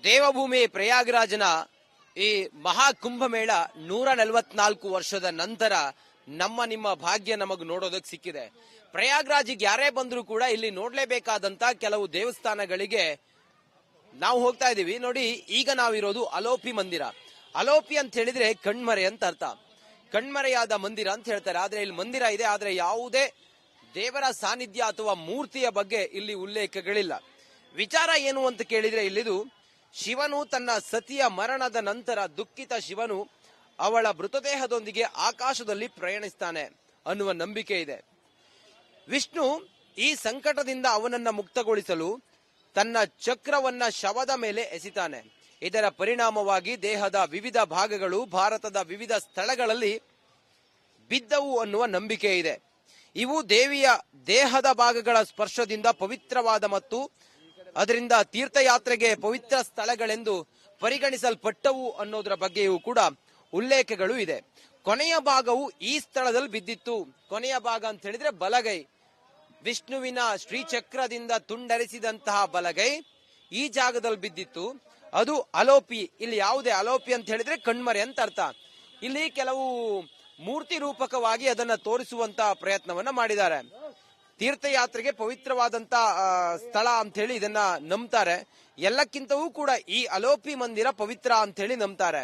ದೇವಭೂಮಿ ಪ್ರಯಾಗರಾಜನ ಈ ಮಹಾ ಕುಂಭಮೇಳ 144 ವರ್ಷದ ನಂತರ ನಿಮ್ಮ ಭಾಗ್ಯ ನಮಗ್ ನೋಡೋದಕ್ಕೆ ಸಿಕ್ಕಿದೆ. ಪ್ರಯಾಗ್ರಾಜಿಗೆ ಯಾರೇ ಬಂದ್ರು ಕೂಡ ಇಲ್ಲಿ ನೋಡ್ಲೇಬೇಕಾದಂತ ಕೆಲವು ದೇವಸ್ಥಾನಗಳಿಗೆ ನಾವು ಹೋಗ್ತಾ ಇದೀವಿ. ನೋಡಿ, ಈಗ ನಾವಿರೋದು ಅಲೋಪಿ ಮಂದಿರ. ಅಲೋಪಿ ಅಂತ ಹೇಳಿದ್ರೆ ಕಣ್ಮರೆ ಅಂತ ಅರ್ಥ. ಕಣ್ಮರೆಯಾದ ಮಂದಿರ ಅಂತ ಹೇಳ್ತಾರೆ. ಆದ್ರೆ ಇಲ್ಲಿ ಮಂದಿರ ಇದೆ, ಆದ್ರೆ ಯಾವುದೇ ದೇವರ ಸಾನ್ನಿಧ್ಯ ಅಥವಾ ಮೂರ್ತಿಯ ಬಗ್ಗೆ ಇಲ್ಲಿ ಉಲ್ಲೇಖಗಳಿಲ್ಲ. ವಿಚಾರ ಏನು ಅಂತ ಕೇಳಿದ್ರೆ, ಇಲ್ಲಿದು ಶಿವನು ತನ್ನ ಸತಿಯ ಮರಣದ ನಂತರ ದುಃಖಿತ ಶಿವನು ಅವಳ ಮೃತದೇಹದೊಂದಿಗೆ ಆಕಾಶದಲ್ಲಿ ಪ್ರಯಾಣಿಸ್ತಾನೆ ಅನ್ನುವ ನಂಬಿಕೆ ಇದೆ. ವಿಷ್ಣು ಈ ಸಂಕಟದಿಂದ ಅವನನ್ನ ಮುಕ್ತಗೊಳಿಸಲು ತನ್ನ ಚಕ್ರವನ್ನ ಶವದ ಮೇಲೆ ಎಸಿತಾನೆ. ಇದರ ಪರಿಣಾಮವಾಗಿ ದೇಹದ ವಿವಿಧ ಭಾಗಗಳು ಭಾರತದ ವಿವಿಧ ಸ್ಥಳಗಳಲ್ಲಿ ಬಿದ್ದವು ಅನ್ನುವ ನಂಬಿಕೆ ಇದೆ. ಇವು ದೇವಿಯ ದೇಹದ ಭಾಗಗಳ ಸ್ಪರ್ಶದಿಂದ ಪವಿತ್ರವಾದ ಮತ್ತು ಅದರಿಂದ ತೀರ್ಥಯಾತ್ರೆಗೆ ಪವಿತ್ರ ಸ್ಥಳಗಳೆಂದು ಪರಿಗಣಿಸಲ್ಪಟ್ಟವು ಅನ್ನೋದರ ಬಗ್ಗೆಯೂ ಕೂಡ ಉಲ್ಲೇಖಗಳು ಇದೆ. ಕೊನೆಯ ಭಾಗವು ಈ ಸ್ಥಳದಲ್ಲಿ ಬಿದ್ದಿತ್ತು. ಕೊನೆಯ ಭಾಗ ಅಂತ ಹೇಳಿದ್ರೆ ಬಲಗೈ, ವಿಷ್ಣುವಿನ ಶ್ರೀಚಕ್ರದಿಂದ ತುಂಡರಿಸಿದಂತಹ ಬಲಗೈ ಈ ಜಾಗದಲ್ಲಿ ಬಿದ್ದಿತ್ತು. ಅದು ಅಲೋಪಿ. ಇಲ್ಲಿ ಯಾವುದೇ ಅಲೋಪಿ ಅಂತ ಹೇಳಿದ್ರೆ ಕಣ್ಮರೆ ಅಂತ ಅರ್ಥ. ಇಲ್ಲಿ ಕೆಲವು ಮೂರ್ತಿ ರೂಪಕವಾಗಿ ಅದನ್ನ ತೋರಿಸುವಂತ ಪ್ರಯತ್ನವನ್ನ ಮಾಡಿದ್ದಾರೆ. ತೀರ್ಥಯಾತ್ರೆಗೆ ಪವಿತ್ರವಾದಂತ ಸ್ಥಳ ಅಂತ ಹೇಳಿ ಇದನ್ನ ನಂಬ್ತಾರೆ. ಎಲ್ಲಕ್ಕಿಂತವೂ ಕೂಡ ಈ ಅಲೋಪಿ ಮಂದಿರ ಪವಿತ್ರ ಅಂತ ಹೇಳಿ ನಂಬ್ತಾರೆ.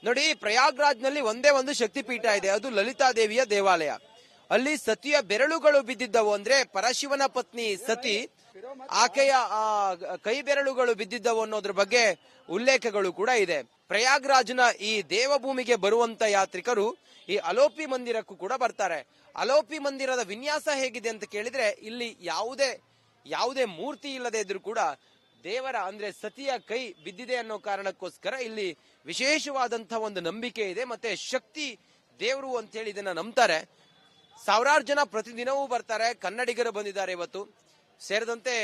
ನೋಡಿ, ಪ್ರಯಾಗ್ರಾಜ್ನಲ್ಲಿ ಒಂದೇ ಒಂದು ಶಕ್ತಿಪೀಠ ಇದೆ, ಅದು ಲಲಿತಾ ದೇವಿಯ ದೇವಾಲಯ. ಅಲ್ಲಿ ಸತಿಯ ಬೆರಳುಗಳು ಬಿದ್ದಿದ್ದವು. ಅಂದ್ರೆ ಪರಶಿವನ ಪತ್ನಿ ಸತಿ, ಆಕೆಯ ಕೈ ಬೆರಳುಗಳು ಬಿದ್ದಿದ್ದವು ಅನ್ನೋದ್ರ ಬಗ್ಗೆ ಉಲ್ಲೇಖಗಳು ಕೂಡ ಇದೆ. ಪ್ರಯಾಗ್ರಾಜ್ನ ಈ ದೇವಭೂಮಿಗೆ ಬರುವಂತ ಯಾತ್ರಿಕರು ಈ ಅಲೋಪಿ ಮಂದಿರಕ್ಕೂ ಕೂಡ ಬರ್ತಾರೆ. ಅಲೋಪಿ ಮಂದಿರದ ವಿನ್ಯಾಸ ಹೇಗಿದೆ ಅಂತ ಕೇಳಿದ್ರೆ, ಇಲ್ಲಿ ಯಾವುದೇ ಮೂರ್ತಿ ಇಲ್ಲದೆ ಇದ್ರೂ ಕೂಡ ದೇವರ ಅಂದ್ರೆ ಸತಿಯ ಕೈ ಬಿದ್ದಿದೆ ಅನ್ನೋ ಕಾರಣಕ್ಕೋಸ್ಕರ ಇಲ್ಲಿ ವಿಶೇಷವಾದಂತಹ ಒಂದು ನಂಬಿಕೆ ಇದೆ. ಮತ್ತೆ ಶಕ್ತಿ ದೇವರು ಅಂತ ಹೇಳಿ ಇದನ್ನ ನಂಬ್ತಾರೆ. ಸಾವಿರಾರು ಜನ ಪ್ರತಿದಿನವೂ ಬರ್ತಾರೆ. ಕನ್ನಡಿಗರು ಬಂದಿದ್ದಾರೆ ಇವತ್ತು ಸೇರಿದಂತೆ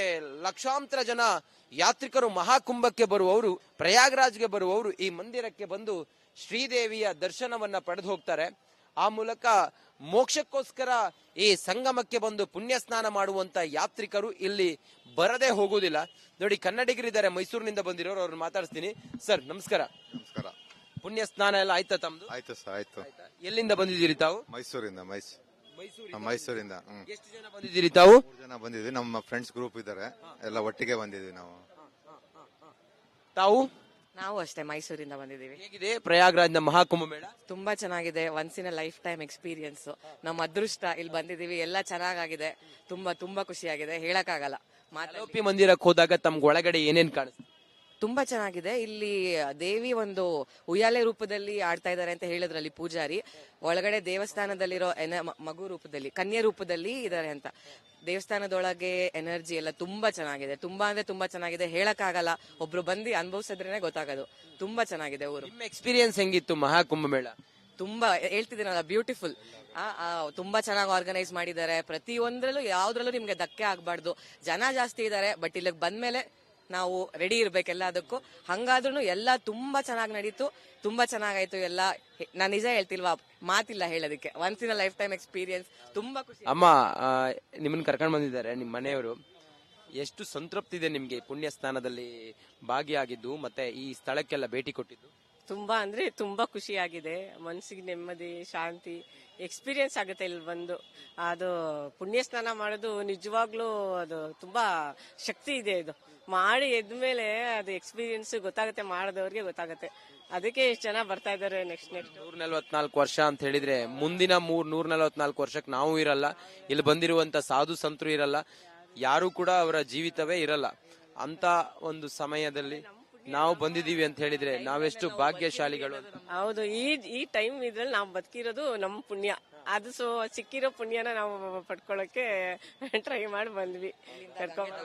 ಲಕ್ಷಾಂತರ ಜನ ಯಾತ್ರಿಕರು ಮಹಾಕುಂಭಕ್ಕೆ ಬರುವವರು, ಪ್ರಯಾಗ್ರಾಜ್ಗೆ ಬರುವವರು ಈ ಮಂದಿರಕ್ಕೆ ಬಂದು ಶ್ರೀದೇವಿಯ ದರ್ಶನವನ್ನ ಪಡೆದು ಹೋಗ್ತಾರೆ. ಆ ಮೂಲಕ ಮೋಕ್ಷಕ್ಕೋಸ್ಕರ ಈ ಸಂಗಮಕ್ಕೆ ಬಂದು ಪುಣ್ಯ ಸ್ನಾನ ಮಾಡುವಂತ ಯಾತ್ರಿಕರು ಇಲ್ಲಿ ಬರದೇ ಹೋಗುವುದಿಲ್ಲ. ನೋಡಿ, ಕನ್ನಡಿಗರಿದ್ದಾರೆ, ಮೈಸೂರಿನಿಂದ ಬಂದಿರೋರು, ಅವ್ರನ್ನ ಮಾತಾಡಿಸ್ತೀನಿ. ಸರ್ ನಮಸ್ಕಾರ. ನಮಸ್ಕಾರ. ಪುಣ್ಯ ಸ್ನಾನ ಎಲ್ಲ ಆಯ್ತಾ ತಮ್ದು? ಆಯ್ತು ಸರ್, ಆಯ್ತು. ಎಲ್ಲಿಂದ ಬಂದಿದ್ದೀರಿ ತಾವು? ಮೈಸೂರಿಂದ. ಎಷ್ಟು ಜನ ಬಂದಿದ್ದೀರಿ ತಾವು? 3 ಜನ ಬಂದಿದ್ವಿ. ನಮ್ಮ ಫ್ರೆಂಡ್ಸ್ ಗ್ರೂಪ್ ಇದ್ದಾರೆ, ಎಲ್ಲ ಒಟ್ಟಿಗೆ ಬಂದಿದ್ವಿ ನಾವು. ತಾವು? ನಾವು ಅಷ್ಟೇ ಮೈಸೂರಿಂದ ಬಂದಿದ್ದೀವಿ. ಹೇಗಿದೆ ಪ್ರಯಾಗ್ರಾಜ್ನ ಮಹಾಕುಂಭ ಮೇಳ? ತುಂಬಾ ಚೆನ್ನಾಗಿದೆ. Once in a life time experience. ನಮ್ಮ ಅದೃಷ್ಟ ಇಲ್ಲಿ ಬಂದಿದ್ದೀವಿ. ಎಲ್ಲ ಚೆನ್ನಾಗಿದೆ. ತುಂಬಾ ಖುಷಿಯಾಗಿದೆ, ಹೇಳಕ್ಕಾಗಲ್ಲ. ಅಲೋಪಿ ಮಂದಿರಕ್ಕೆ ಹೋದಾಗ ತಮ್ಗೆ ಒಳಗಡೆ ಏನೇನ್ ಕಾಣಿಸ್ತು? ತುಂಬಾ ಚೆನ್ನಾಗಿದೆ. ಇಲ್ಲಿ ದೇವಿ ಒಂದು ಉಯ್ಯಾಲೆ ರೂಪದಲ್ಲಿ ಆಡ್ತಾ ಇದ್ದಾರೆ ಅಂತ ಹೇಳಿದ್ರಲ್ಲಿ ಪೂಜಾರಿ. ಒಳಗಡೆ ದೇವಸ್ಥಾನದಲ್ಲಿರೋ ಮಗು ರೂಪದಲ್ಲಿ, ಕನ್ಯೆ ರೂಪದಲ್ಲಿ ಇದ್ದಾರೆ ಅಂತ. ದೇವಸ್ಥಾನದೊಳಗೆ ಎನರ್ಜಿ ಎಲ್ಲ ತುಂಬಾ ಚೆನ್ನಾಗಿದೆ. ತುಂಬಾ ಅಂದ್ರೆ ತುಂಬಾ ಚೆನ್ನಾಗಿದೆ, ಹೇಳಕ್ಕಾಗಲ್ಲ. ಒಬ್ರು ಬಂದು ಅನುಭವಿಸಿದ್ರೇನೆ ಗೊತ್ತಾಗೋದು. ತುಂಬಾ ಚೆನ್ನಾಗಿದೆ ಊರು. ನಿಮ್ಮ ಎಕ್ಸ್ಪೀರಿಯನ್ಸ್ ಹೆಂಗಿತ್ತು ಮಹಾಕುಂಭ ಮೇಳ? ತುಂಬಾ ಹೇಳ್ತಿದ್ದೀನಲ್ಲ, ಬ್ಯೂಟಿಫುಲ್. ತುಂಬಾ ಚೆನ್ನಾಗಿ ಆರ್ಗನೈಸ್ ಮಾಡಿದ್ದಾರೆ. ಪ್ರತಿಯೊಂದ್ರಲ್ಲೂ ಯಾವ್ದ್ರಲ್ಲೂ ನಿಮ್ಗೆ ಧಕ್ಕೆ ಆಗ್ಬಾರ್ದು. ಜನ ಜಾಸ್ತಿ ಇದ್ದಾರೆ, ಬಟ್ ಇಲ್ಲಿಗೆ ಬಂದ್ಮೇಲೆ ನಾವು ರೆಡಿ ಇರ್ಬೇಕೆಲ್ಲದಕ್ಕೂ. ಹಂಗಾದ್ರೂ ಎಲ್ಲ ತುಂಬಾ ಚೆನ್ನಾಗಿ ನಡೀತು. ತುಂಬಾ ಚೆನ್ನಾಗಾಯ್ತು ಎಲ್ಲ. ನಾನ್ ನಿಜ ಹೇಳ್ತಿಲ್ವಾ, ಮಾತಿಲ್ಲ ಹೇಳೋದಕ್ಕೆ. Once in a life time experience. ತುಂಬಾ ಖುಷಿ. ಅಮ್ಮ, ನಿಮ್ಮನ್ನ ಕರ್ಕೊಂಡು ಬಂದಿದ್ದಾರೆ ನಿಮ್ಮ ಮನೆಯವರು. ಎಷ್ಟು ಸಂತೃಪ್ತಿ ಇದೆ ನಿಮ್ಗೆ ಪುಣ್ಯ ಸ್ನಾನದಲ್ಲಿ ಭಾಗಿಯಾಗಿದ್ದು ಮತ್ತೆ ಈ ಸ್ಥಳಕ್ಕೆಲ್ಲ ಭೇಟಿ ಕೊಟ್ಟಿದ್ದು? ತುಂಬಾ ಅಂದ್ರೆ ತುಂಬಾ ಖುಷಿಯಾಗಿದೆ. ಮನಸ್ಸಿಗೆ ನೆಮ್ಮದಿ, ಶಾಂತಿ, ಎಕ್ಸ್ಪೀರಿಯನ್ಸ್ ಆಗುತ್ತೆ ಇಲ್ಲಿ ಬಂದು. ಅದು ಪುಣ್ಯ ಸ್ನಾನ ಮಾಡೋದು ನಿಜವಾಗ್ಲೂ ಅದು ತುಂಬಾ ಶಕ್ತಿ ಇದೆ. ಇದು ಮಾಡಿ ಎದ್ಮೇಲೆ ಅದು ಎಕ್ಸ್ಪೀರಿಯನ್ಸ್ ಗೊತ್ತಾಗುತ್ತೆ, ಮಾಡಿದವ್ರಿಗೆ ಗೊತ್ತಾಗುತ್ತೆ. ಅದಕ್ಕೆ ಎಷ್ಟು ಜನ ಬರ್ತಾ ಇದಾರೆ. ನೆಕ್ಸ್ಟ್ 144 ವರ್ಷ ಅಂತ ಹೇಳಿದ್ರೆ ಮುಂದಿನ 144 ವರ್ಷಕ್ಕೆ ನಾವು ಇರಲ್ಲ, ಇಲ್ಲಿ ಬಂದಿರುವಂತ ಸಾಧು ಸಂತರು ಇರಲ್ಲ, ಯಾರು ಕೂಡ ಅವರ ಜೀವಿತವೇ ಇರಲ್ಲ. ಅಂತ ಒಂದು ಸಮಯದಲ್ಲಿ ನಾವು ಬಂದಿದೀವಿ ಅಂತ ಹೇಳಿದ್ರೆ ನಾವೆಷ್ಟು ಭಾಗ್ಯಶಾಲಿಗಳು. ಹೌದು, ಈ ಟೈಮ್ ಇದ್ರಲ್ಲಿ ನಾವು ಬದುಕಿರೋದು ನಮ್ಮ ಪುಣ್ಯ. ಅದು ಸಿಕ್ಕಿರೋ ಪುಣ್ಯನ ನಾವು ಪಡ್ಕೊಳ್ಳೋಕೆ ಟ್ರೈ ಮಾಡಿ ಬಂದ್ವಿ.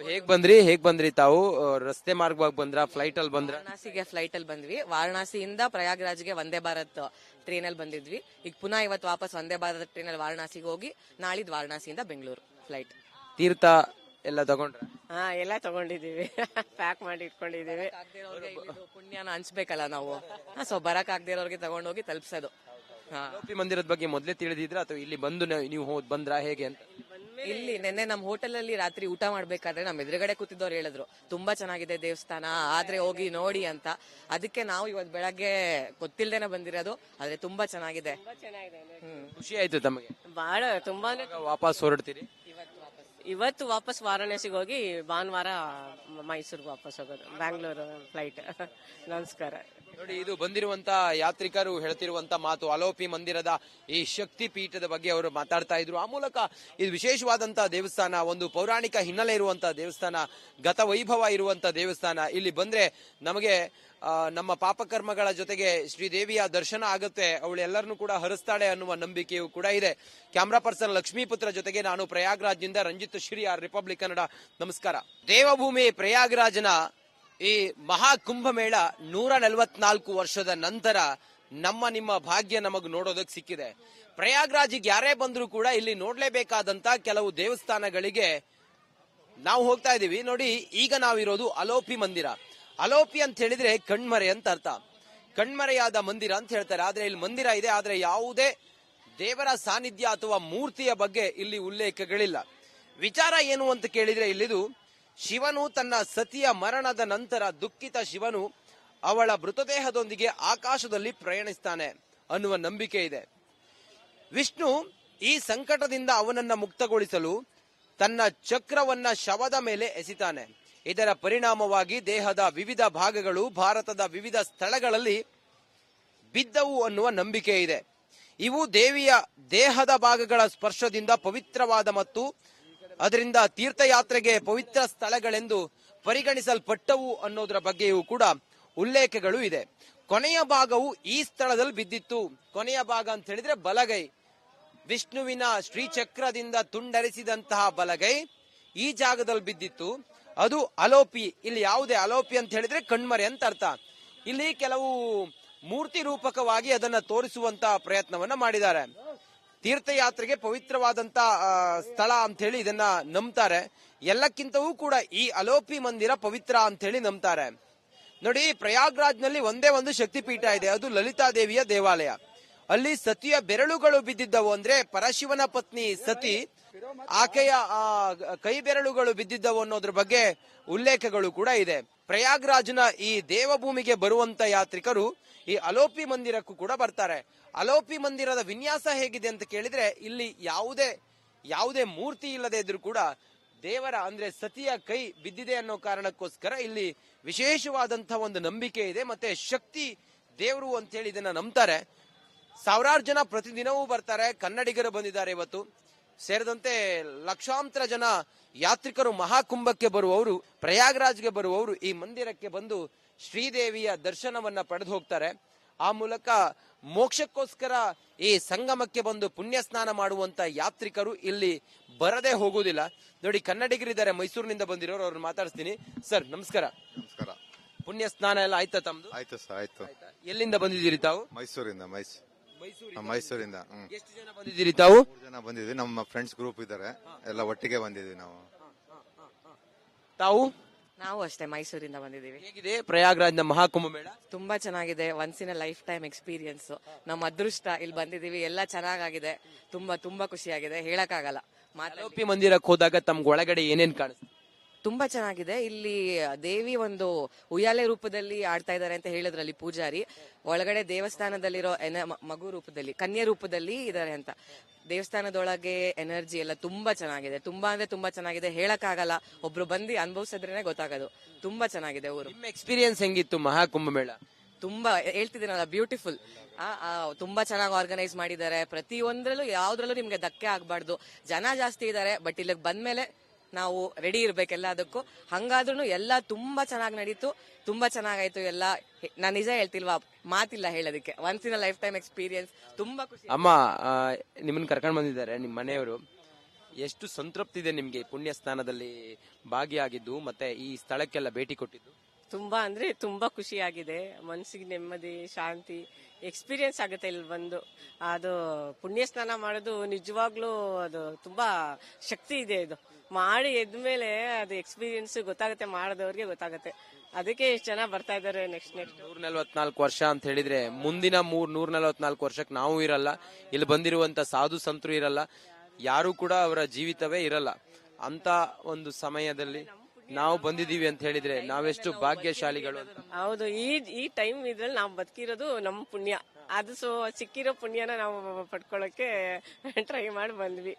ಹೇಗ್ ಬಂದ್ರಿ ತಾವು? ರಸ್ತೆ ಮಾರ್ಗವಾಗಿ ಬಂದ್ರ, ಫ್ಲೈಟ್ ಅಲ್ಲಿ ಬಂದ್ರ? ವಾರಣಾಸಿಗೆ ಫ್ಲೈಟ್ ಅಲ್ಲಿ ಬಂದ್ವಿ. ವಾರಣಾಸಿಯಿಂದ ಪ್ರಯಾಗ್ರಾಜ್ಗೆ ವಂದೇ ಭಾರತ್ ಟ್ರೈನ್ ಅಲ್ಲಿ ಬಂದಿದ್ವಿ. ಈಗ ಪುನಃ ಇವತ್ತು ವಾಪಸ್ ವಂದೇ ಭಾರತ್ ಟ್ರೈನ್ ಅಲ್ಲಿ ವಾರಣಾಸಿಗೆ ಹೋಗಿ ನಾಳಿದ್ ವಾರಣಾಸಿಯಿಂದ ಬೆಂಗಳೂರು ಫ್ಲೈಟ್. ತೀರ್ಥ ಎಲ್ಲ ತಗೊಂಡ್ರ? ಎಲ್ಲ ತಗೊಂಡಿದೀವಿ, ಪ್ಯಾಕ್ ಮಾಡಿ ಇಟ್ಕೊಂಡಿದೀವಿ. ಪುಣ್ಯನ ಹಂಚ್ಬೇಕಲ್ಲ ನಾವು. ಸೊ ಬರಕ್ ಆಗದೆ ಇರೋರಿಗೆ ತಗೊಂಡೋಗಿ ತಲುಪಿಸೋದು. ಅಲೋಪಿ ಮಂದಿರದ ಬಗ್ಗೆ ಮೊದಲೇ ತಿಳಿದಿದ್ರ ಅಥವಾ ಇಲ್ಲಿ ಬಂದು ನೀವು ಬಂದ್ರ ಹೇಗೆ ಅಂತ? ಇಲ್ಲಿ ನಿನ್ನೆ ನಮ್ ಹೋಟೆಲ್ ಅಲ್ಲಿ ರಾತ್ರಿ ಊಟ ಮಾಡ್ಬೇಕಾದ್ರೆ ನಮ್ ಎದುರುಗಡೆ ಕೂತಿದ್ದವ್ರು ಹೇಳಿದ್ರು ತುಂಬಾ ಚೆನ್ನಾಗಿದೆ ದೇವಸ್ಥಾನ, ಆದ್ರೆ ಹೋಗಿ ನೋಡಿ ಅಂತ. ಅದಕ್ಕೆ ನಾವು ಇವತ್ ಬೆಳಗ್ಗೆ ಗೊತ್ತಿಲ್ದೇನೆ ಬಂದಿರೋದು, ಆದ್ರೆ ತುಂಬಾ ಚೆನ್ನಾಗಿದೆ. ಖುಷಿ ಆಯ್ತು ತಮಗೆ? ಬಹಳ ತುಂಬಾನೇ. ವಾಪಸ್ ಹೊರಡ್ತೀರಿ? ಇವತ್ತು ವಾಪಸ್ ವಾರಾಣಸಿಗೆ ಹೋಗಿ ಭಾನುವಾರ ಮೈಸೂರಿಗೆ ವಾಪಸ್ ಹೋಗೋದು, ಬ್ಯಾಂಗ್ಳೂರು ಫ್ಲೈಟ್. ನಮಸ್ಕಾರ. ನೋಡಿ, ಇದು ಬಂದಿರುವಂತ ಯಾತ್ರಿಕರು ಹೇಳ್ತಿರುವಂತ ಮಾತು. ಅಲೋಪಿ ಮಂದಿರದ ಈ ಶಕ್ತಿ ಪೀಠದ ಬಗ್ಗೆ ಅವರು ಮಾತಾಡ್ತಾ ಇದ್ರು. ಆ ಮೂಲಕ ಇದು ವಿಶೇಷವಾದಂತಹ ದೇವಸ್ಥಾನ, ಒಂದು ಪೌರಾಣಿಕ ಹಿನ್ನೆಲೆ ಇರುವಂತಹ ದೇವಸ್ಥಾನ, ಗತ ವೈಭವ ಇರುವಂತ ದೇವಸ್ಥಾನ. ಇಲ್ಲಿ ಬಂದ್ರೆ ನಮಗೆ ನಮ್ಮ ಪಾಪಕರ್ಮಗಳ ಜೊತೆಗೆ ಶ್ರೀದೇವಿಯ ದರ್ಶನ ಆಗುತ್ತೆ, ಅವಳು ಎಲ್ಲರನ್ನೂ ಕೂಡ ಹರಿಸ್ತಾಳೆ ಅನ್ನುವ ನಂಬಿಕೆಯೂ ಕೂಡ ಇದೆ. ಕ್ಯಾಮ್ರಾ ಪರ್ಸನ್ ಲಕ್ಷ್ಮೀಪುತ್ರ ಜೊತೆಗೆ ನಾನು ಪ್ರಯಾಗ್ರಾಜ್ನಿಂದ ರಂಜಿತ್ ಶ್ರೀಯಾರ್, ರಿಪಬ್ಲಿಕ್ ಕನ್ನಡ. ನಮಸ್ಕಾರ. ದೇವಭೂಮಿ ಪ್ರಯಾಗ್ರಾಜ್ನ ಈ ಮಹಾ ಕುಂಭಮೇಳ 144 ವರ್ಷದ ನಂತರ ನಮ್ಮ ನಿಮ್ಮ ಭಾಗ್ಯ ನಮಗ್ ನೋಡೋದಕ್ ಸಿಕ್ಕಿದೆ. ಪ್ರಯಾಗ್ರಾಜಿಗೆ ಯಾರೇ ಬಂದ್ರೂ ಕೂಡ ಇಲ್ಲಿ ನೋಡ್ಲೇಬೇಕಾದಂತ ಕೆಲವು ದೇವಸ್ಥಾನಗಳಿಗೆ ನಾವು ಹೋಗ್ತಾ ಇದೀವಿ. ನೋಡಿ, ಈಗ ನಾವಿರೋದು ಅಲೋಪಿ ಮಂದಿರ. ಅಲೋಪಿ ಅಂತ ಹೇಳಿದ್ರೆ ಕಣ್ಮರೆ ಅಂತ ಅರ್ಥ. ಕಣ್ಮರೆಯಾದ ಮಂದಿರ ಅಂತ ಹೇಳ್ತಾರೆ. ಆದ್ರೆ ಇಲ್ಲಿ ಮಂದಿರ ಇದೆ, ಆದ್ರೆ ಯಾವುದೇ ದೇವರ ಸಾನ್ನಿಧ್ಯ ಅಥವಾ ಮೂರ್ತಿಯ ಬಗ್ಗೆ ಇಲ್ಲಿ ಉಲ್ಲೇಖಗಳಿಲ್ಲ. ವಿಚಾರ ಏನು ಅಂತ ಕೇಳಿದ್ರೆ, ಇಲ್ಲಿದು ಶಿವನು ತನ್ನ ಸತಿಯ ಮರಣದ ನಂತರ ದುಃಖಿತ ಶಿವನು ಅವಳ ಮೃತದೇಹದೊಂದಿಗೆ ಆಕಾಶದಲ್ಲಿ ಪ್ರಯಾಣಿಸ್ತಾನೆ ಅನ್ನುವ ನಂಬಿಕೆ ಇದೆ. ವಿಷ್ಣು ಈ ಸಂಕಟದಿಂದ ಅವನನ್ನ ಮುಕ್ತಗೊಳಿಸಲು ತನ್ನ ಚಕ್ರವನ್ನ ಶವದ ಮೇಲೆ ಎಸಿತಾನೆ. ಇದರ ಪರಿಣಾಮವಾಗಿ ದೇಹದ ವಿವಿಧ ಭಾಗಗಳು ಭಾರತದ ವಿವಿಧ ಸ್ಥಳಗಳಲ್ಲಿ ಬಿದ್ದವು ಅನ್ನುವ ನಂಬಿಕೆ ಇದೆ. ಇವು ದೇವಿಯ ದೇಹದ ಭಾಗಗಳ ಸ್ಪರ್ಶದಿಂದ ಪವಿತ್ರವಾದ ಮತ್ತು ಅದರಿಂದ ತೀರ್ಥಯಾತ್ರೆಗೆ ಪವಿತ್ರ ಸ್ಥಳಗಳೆಂದು ಪರಿಗಣಿಸಲ್ಪಟ್ಟವು ಅನ್ನೋದರ ಬಗ್ಗೆಯೂ ಕೂಡ ಉಲ್ಲೇಖಗಳು ಇದೆ. ಕೊನೆಯ ಭಾಗವು ಈ ಸ್ಥಳದಲ್ಲಿ ಬಿದ್ದಿತ್ತು. ಕೊನೆಯ ಭಾಗ ಅಂತ ಹೇಳಿದ್ರೆ ಬಲಗೈ, ವಿಷ್ಣುವಿನ ಶ್ರೀಚಕ್ರದಿಂದ ತುಂಡರಿಸಿದಂತಹ ಬಲಗೈ ಈ ಜಾಗದಲ್ಲಿ ಬಿದ್ದಿತ್ತು. ಅದು ಅಲೋಪಿ. ಇಲ್ಲಿ ಯಾವುದೇ ಅಲೋಪಿ ಅಂತ ಹೇಳಿದ್ರೆ ಕಣ್ಮರೆ ಅಂತ ಅರ್ಥ. ಇಲ್ಲಿ ಕೆಲವು ಮೂರ್ತಿ ರೂಪಕವಾಗಿ ಅದನ್ನ ತೋರಿಸುವಂತ ಪ್ರಯತ್ನವನ್ನ ಮಾಡಿದ್ದಾರೆ. ತೀರ್ಥಯಾತ್ರೆಗೆ ಪವಿತ್ರವಾದಂತ ಸ್ಥಳ ಅಂತ ಹೇಳಿ ಇದನ್ನ ನಂಬ್ತಾರೆ. ಎಲ್ಲಕ್ಕಿಂತವೂ ಕೂಡ ಈ ಅಲೋಪಿ ಮಂದಿರ ಪವಿತ್ರ ಅಂತ ಹೇಳಿ ನಂಬ್ತಾರೆ. ನೋಡಿ, ಪ್ರಯಾಗ್ರಾಜ್ನಲ್ಲಿ ಒಂದೇ ಒಂದು ಶಕ್ತಿಪೀಠ ಇದೆ, ಅದು ಲಲಿತಾದೇವಿಯ ದೇವಾಲಯ. ಅಲ್ಲಿ ಸತಿಯ ಬೆರಳುಗಳು ಬಿದ್ದಿದ್ದವು. ಅಂದ್ರೆ ಪರಶಿವನ ಪತ್ನಿ ಸತಿ, ಆಕೆಯ ಕೈ ಬೆರಳುಗಳು ಬಿದ್ದಿದ್ದವು ಅನ್ನೋದ್ರ ಬಗ್ಗೆ ಉಲ್ಲೇಖಗಳು ಕೂಡ ಇದೆ. ಪ್ರಯಾಗ್ರಾಜ್ನ ಈ ದೇವಭೂಮಿಗೆ ಬರುವಂತ ಯಾತ್ರಿಕರು ಈ ಅಲೋಪಿ ಮಂದಿರಕ್ಕೂ ಕೂಡ ಬರ್ತಾರೆ. ಅಲೋಪಿ ಮಂದಿರದ ವಿನ್ಯಾಸ ಹೇಗಿದೆ ಅಂತ ಕೇಳಿದ್ರೆ, ಇಲ್ಲಿ ಯಾವುದೇ ಮೂರ್ತಿ ಇಲ್ಲದೆ ಇದ್ರೂ ಕೂಡ ದೇವರ ಅಂದ್ರೆ ಸತಿಯ ಕೈ ಬಿದ್ದಿದೆ ಅನ್ನೋ ಕಾರಣಕ್ಕೋಸ್ಕರ ಇಲ್ಲಿ ವಿಶೇಷವಾದಂತಹ ಒಂದು ನಂಬಿಕೆ ಇದೆ. ಮತ್ತೆ ಶಕ್ತಿ ದೇವರು ಅಂತ ಹೇಳಿ ಇದನ್ನ ನಂಬ್ತಾರೆ. ಸಾವಿರಾರು ಜನ ಪ್ರತಿದಿನವೂ ಬರ್ತಾರೆ. ಕನ್ನಡಿಗರು ಬಂದಿದ್ದಾರೆ ಇವತ್ತು ಸೇರಿದಂತೆ ಲಕ್ಷಾಂತರ ಜನ ಯಾತ್ರಿಕರು ಮಹಾಕುಂಭಕ್ಕೆ ಬರುವವರು, ಪ್ರಯಾಗ್ರಾಜ್ಗೆ ಬರುವವರು ಈ ಮಂದಿರಕ್ಕೆ ಬಂದು ಶ್ರೀದೇವಿಯ ದರ್ಶನವನ್ನ ಪಡೆದು ಹೋಗ್ತಾರೆ. ಆ ಮೂಲಕ ಮೋಕ್ಷಕ್ಕೋಸ್ಕರ ಈ ಸಂಗಮಕ್ಕೆ ಬಂದು ಪುಣ್ಯ ಸ್ನಾನ ಮಾಡುವಂತ ಯಾತ್ರಿಕರು ಇಲ್ಲಿ ಬರದೇ ಹೋಗುವುದಿಲ್ಲ. ನೋಡಿ, ಕನ್ನಡಿಗರಿದ್ದಾರೆ, ಮೈಸೂರಿನಿಂದ ಬಂದಿರೋರು, ಅವ್ರನ್ನ ಮಾತಾಡಿಸ್ತೀನಿ. ಸರ್ ನಮಸ್ಕಾರ. ನಮಸ್ಕಾರ. ಪುಣ್ಯ ಸ್ನಾನ ಎಲ್ಲ ಆಯ್ತಾ ತಮ್ದು? ಆಯ್ತು ಸರ್, ಆಯ್ತು. ಎಲ್ಲಿಂದ ಬಂದಿದ್ದೀರಿ ತಾವು? ಮೈಸೂರಿಂದ. ಎಷ್ಟು ಜನ ಬಂದಿದ್ದೀರಿ ತಾವು? 3 ಜನ ಬಂದಿದ್ವಿ. ನಮ್ಮ ಫ್ರೆಂಡ್ಸ್ ಗ್ರೂಪ್ ಇದ್ದಾರೆ, ಎಲ್ಲ ಒಟ್ಟಿಗೆ ಬಂದಿದ್ವಿ ನಾವು. ತಾವು? ನಾವು ಅಷ್ಟೇ ಮೈಸೂರಿಂದ ಬಂದಿದ್ದೀವಿ. ಹೇಗಿದೆ ಪ್ರಯಾಗ್ರಾಜ್ನ ಮಹಾಕುಂಭ ಮೇಳ? ತುಂಬಾ ಚೆನ್ನಾಗಿದೆ. Once in a life time experience. ನಮ್ಮ ಅದೃಷ್ಟ ಇಲ್ಲಿ ಬಂದಿದೀವಿ. ಎಲ್ಲ ಚೆನ್ನಾಗಿದೆ. ತುಂಬಾ ತುಂಬಾ ಖುಷಿಯಾಗಿದೆ, ಹೇಳಕ್ಕಾಗಲ್ಲ. ಅಲೋಪಿ ಮಂದಿರಕ್ಕೆ ಹೋದಾಗ ತಮ್ಗೆ ಒಳಗಡೆ ಏನೇನ್ ಕಾಣಿಸ್ತು? ತುಂಬಾ ಚೆನ್ನಾಗಿದೆ. ಇಲ್ಲಿ ದೇವಿ ಒಂದು ಉಯ್ಯಾಲೆ ರೂಪದಲ್ಲಿ ಆಡ್ತಾ ಇದ್ದಾರೆ ಅಂತ ಹೇಳಿದ್ರಲ್ಲಿ ಪೂಜಾರಿ. ಒಳಗಡೆ ದೇವಸ್ಥಾನದಲ್ಲಿರೋ ಮಗು ರೂಪದಲ್ಲಿ, ಕನ್ಯೆ ರೂಪದಲ್ಲಿ ಇದ್ದಾರೆ ಅಂತ. ದೇವಸ್ಥಾನದೊಳಗೆ ಎನರ್ಜಿ ಎಲ್ಲ ತುಂಬಾ ಚೆನ್ನಾಗಿದೆ. ತುಂಬಾ ಅಂದ್ರೆ ತುಂಬಾ ಚೆನ್ನಾಗಿದೆ, ಹೇಳಕ್ಕಾಗಲ್ಲ. ಒಬ್ರು ಬಂದು ಅನುಭವಿಸಿದ್ರೇನೆ ಗೊತ್ತಾಗೋದು. ತುಂಬಾ ಚೆನ್ನಾಗಿದೆ ಊರು. ನಿಮ್ಮ ಎಕ್ಸ್ಪೀರಿಯನ್ಸ್ ಹೆಂಗಿತ್ತು ಮಹಾಕುಂಭ ಮೇಳ? ತುಂಬಾ ಹೇಳ್ತಿದ್ದೀನಲ್ಲ, ಬ್ಯೂಟಿಫುಲ್. ತುಂಬಾ ಚೆನ್ನಾಗಿ ಆರ್ಗನೈಸ್ ಮಾಡಿದ್ದಾರೆ. ಪ್ರತಿಯೊಂದ್ರಲ್ಲೂ ಯಾವ್ದ್ರಲ್ಲೂ ನಿಮ್ಗೆ ಧಕ್ಕೆ ಆಗ್ಬಾರ್ದು. ಜನ ಜಾಸ್ತಿ ಇದ್ದಾರೆ, ಬಟ್ ಇಲ್ಲಿಗೆ ಬಂದ್ಮೇಲೆ ನಾವು ರೆಡಿ ಇರ್ಬೇಕೆಲ್ಲದಕ್ಕೂ. ಹಂಗಾದ್ರೂ ಎಲ್ಲ ತುಂಬಾ ಚೆನ್ನಾಗಿ ನಡೀತು, ತುಂಬಾ ಚೆನ್ನಾಗಾಯ್ತು ಎಲ್ಲ. ನಾನ್ ನಿಜ ಹೇಳ್ತಿಲ್ವಾ, ಮಾತಿಲ್ಲ ಹೇಳೋದಕ್ಕೆ. Once in a life time experience. ತುಂಬಾ ಖುಷಿ. ಅಮ್ಮ, ನಿಮ್ಮನ್ನ ಕರ್ಕೊಂಡು ಬಂದಿದ್ದಾರೆ ನಿಮ್ಮ ಮನೆಯವರು. ಎಷ್ಟು ಸಂತೃಪ್ತಿ ಇದೆ ನಿಮ್ಗೆ ಪುಣ್ಯ ಸ್ನಾನದಲ್ಲಿ ಭಾಗಿಯಾಗಿದ್ದು ಮತ್ತೆ ಈ ಸ್ಥಳಕ್ಕೆಲ್ಲ ಭೇಟಿ ಕೊಟ್ಟಿದ್ದು? ತುಂಬಾ ಅಂದ್ರೆ ತುಂಬಾ ಖುಷಿಯಾಗಿದೆ. ಮನಸ್ಸಿಗೆ ನೆಮ್ಮದಿ, ಶಾಂತಿ, ಎಕ್ಸ್ಪೀರಿಯನ್ಸ್ ಆಗುತ್ತೆ ಇಲ್ಲಿ ಬಂದು. ಅದು ಪುಣ್ಯ ಸ್ನಾನ ಮಾಡೋದು ನಿಜವಾಗ್ಲೂ ಅದು ತುಂಬಾ ಶಕ್ತಿ ಇದೆ. ಇದು ಮಾಡಿ ಎದ್ಮೇಲೆ ಅದು ಎಕ್ಸ್ಪೀರಿಯನ್ಸ್ ಗೊತ್ತಾಗುತ್ತೆ, ಮಾಡಿದವ್ರಿಗೆ ಗೊತ್ತಾಗುತ್ತೆ. ಅದಕ್ಕೆ ಎಷ್ಟು ಜನ ಬರ್ತಾ ಇದಾರೆ. ನೆಕ್ಸ್ಟ್ 144 ವರ್ಷ ಅಂತ ಹೇಳಿದ್ರೆ ಮುಂದಿನ 144 ವರ್ಷಕ್ಕೆ ನಾವು ಇರಲ್ಲ, ಇಲ್ಲಿ ಬಂದಿರುವಂತ ಸಾಧು ಸಂತರು ಇರಲ್ಲ. ಯಾರು ಕೂಡ ಅವರ ಜೀವಿತವೇ ಇರಲ್ಲ. ಅಂತ ಒಂದು ಸಮಯದಲ್ಲಿ ನಾವು ಬಂದಿದೀವಿ ಅಂತ ಹೇಳಿದ್ರೆ ನಾವೆಷ್ಟು ಭಾಗ್ಯಶಾಲಿಗಳು ಅಂತ. ಹೌದು, ಈ ಟೈಮ್ ಇದ್ರಲ್ಲಿ ನಾವು ಬದುಕಿರೋದು ನಮ್ಮ ಪುಣ್ಯ. ಅದು ಸಿಕ್ಕಿರೋ ಪುಣ್ಯನ ನಾವು ಪಡ್ಕೊಳ್ಳೋಕೆ ಟ್ರೈ ಮಾಡಿ ಬಂದ್ವಿ.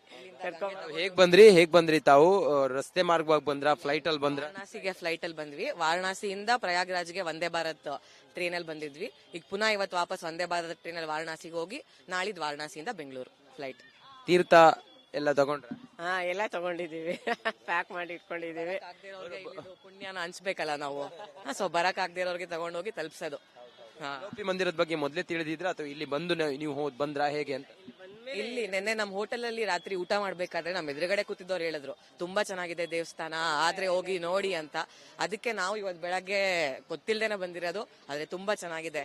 ಹೇಗ್ ಬಂದ್ರಿ ತಾವು? ರಸ್ತೆ ಮಾರ್ಗವಾಗಿ ಬಂದ್ರ, ಫ್ಲೈಟ್ ಅಲ್ಲಿ ಬಂದ್ರ? ವಾರಣಾಸಿಗೆ ಫ್ಲೈಟ್ ಅಲ್ಲಿ ಬಂದ್ವಿ. ವಾರಣಾಸಿಯಿಂದ ಪ್ರಯಾಗ್ರಾಜ್ಗೆ ವಂದೇ ಭಾರತ್ ಟ್ರೈನ್ ಅಲ್ಲಿ ಬಂದಿದ್ವಿ. ಈಗ ಪುನಃ ಇವತ್ತು ವಾಪಸ್ ವಂದೇ ಭಾರತ್ ಟ್ರೈನ್ ಅಲ್ಲಿ ವಾರಣಾಸಿಗೆ ಹೋಗಿ ನಾಳಿದ್ ವಾರಣಾಸಿಯಿಂದ ಬೆಂಗಳೂರು ಫ್ಲೈಟ್. ತೀರ್ಥ ಎಲ್ಲ ತಗೊಂಡ್ರ? ಹಾ, ಎಲ್ಲ ತಗೊಂಡಿದೀವಿ, ಪ್ಯಾಕ್ ಮಾಡಿ ಇಟ್ಕೊಂಡಿದೀವಿ. ಪುಣ್ಯನ ಹಂಚ್ಬೇಕಲ್ಲ ನಾವು. ಸೊ ಬರಕ್ ಆಗದೆ ಇರೋರಿಗೆ ತಗೊಂಡೋಗಿ ತಲುಪಿಸೋದು. ಅಲೋಪಿ ಮಂದಿರದ ಬಗ್ಗೆ ಮೊದ್ಲೇ ತಿಳಿದಿದ್ರ ಅಥವಾ ಇಲ್ಲಿ ಬಂದು ನೀವು ಬಂದ್ರ ಹೇಗೆ ಅಂತ? ಇಲ್ಲಿ ನಿನ್ನೆ ನಮ್ ಹೋಟೆಲ್ ಅಲ್ಲಿ ರಾತ್ರಿ ಊಟ ಮಾಡ್ಬೇಕಾದ್ರೆ ನಮ್ ಎದುರುಗಡೆ ಕೂತಿದ್ದವ್ರು ಹೇಳಿದ್ರು ತುಂಬಾ ಚೆನ್ನಾಗಿದೆ ದೇವಸ್ಥಾನ, ಆದ್ರೆ ಹೋಗಿ ನೋಡಿ ಅಂತ. ಅದಕ್ಕೆ ನಾವು ಇವತ್ ಬೆಳಗ್ಗೆ ಗೊತ್ತಿಲ್ದೇನೆ ಬಂದಿರೋದು, ಆದ್ರೆ ತುಂಬಾ ಚೆನ್ನಾಗಿದೆ.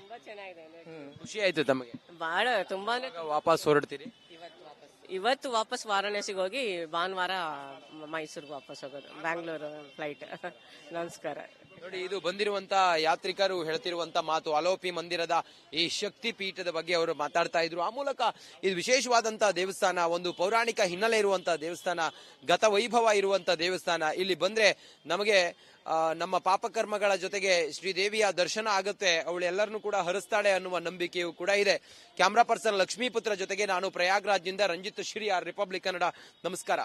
ಖುಷಿ ಆಯ್ತು ತಮಗೆ? ಬಹಳ ತುಂಬಾನೇ. ವಾಪಸ್ ಹೊರಡ್ತೀರಿ? ಇವತ್ತು ವಾಪಸ್ ವಾರಣಾಸಿಗೆ ಹೋಗಿ ಭಾನುವಾರ ಮೈಸೂರಿಗೆ ವಾಪಸ್ ಹೋಗೋದು, ಬ್ಯಾಂಗ್ಳೂರು ಫ್ಲೈಟ್. ನಮಸ್ಕಾರ. ನೋಡಿ, ಇದು ಬಂದಿರುವಂತ ಯಾತ್ರಿಕರು ಹೇಳ್ತಿರುವಂತ ಮಾತು. ಅಲೋಪಿ ಮಂದಿರದ ಈ ಶಕ್ತಿ ಪೀಠದ ಬಗ್ಗೆ ಅವರು ಮಾತಾಡ್ತಾ ಇದ್ರು. ಆ ಮೂಲಕ ಇದು ವಿಶೇಷವಾದಂತಹ ದೇವಸ್ಥಾನ, ಒಂದು ಪೌರಾಣಿಕ ಹಿನ್ನೆಲೆ ಇರುವಂತಹ ದೇವಸ್ಥಾನ, ಗತ ವೈಭವ ಇರುವಂತ ದೇವಸ್ಥಾನ. ಇಲ್ಲಿ ಬಂದ್ರೆ ನಮಗೆ ನಮ್ಮ ಪಾಪಕರ್ಮಗಳ ಜೊತೆಗೆ ಶ್ರೀದೇವಿಯ ದರ್ಶನ ಆಗುತ್ತೆ, ಅವಳು ಎಲ್ಲರನ್ನೂ ಕೂಡ ಹರಿಸ್ತಾಳೆ ಅನ್ನುವ ನಂಬಿಕೆಯೂ ಕೂಡ ಇದೆ. ಕ್ಯಾಮ್ರಾ ಪರ್ಸನ್ ಲಕ್ಷ್ಮೀಪುತ್ರ ಜೊತೆಗೆ ನಾನು ಪ್ರಯಾಗ್ರಾಜ್ನಿಂದ ರಂಜಿತ್ ಶ್ರೀ, ರಿಪಬ್ಲಿಕ್ ಕನ್ನಡ. ನಮಸ್ಕಾರ.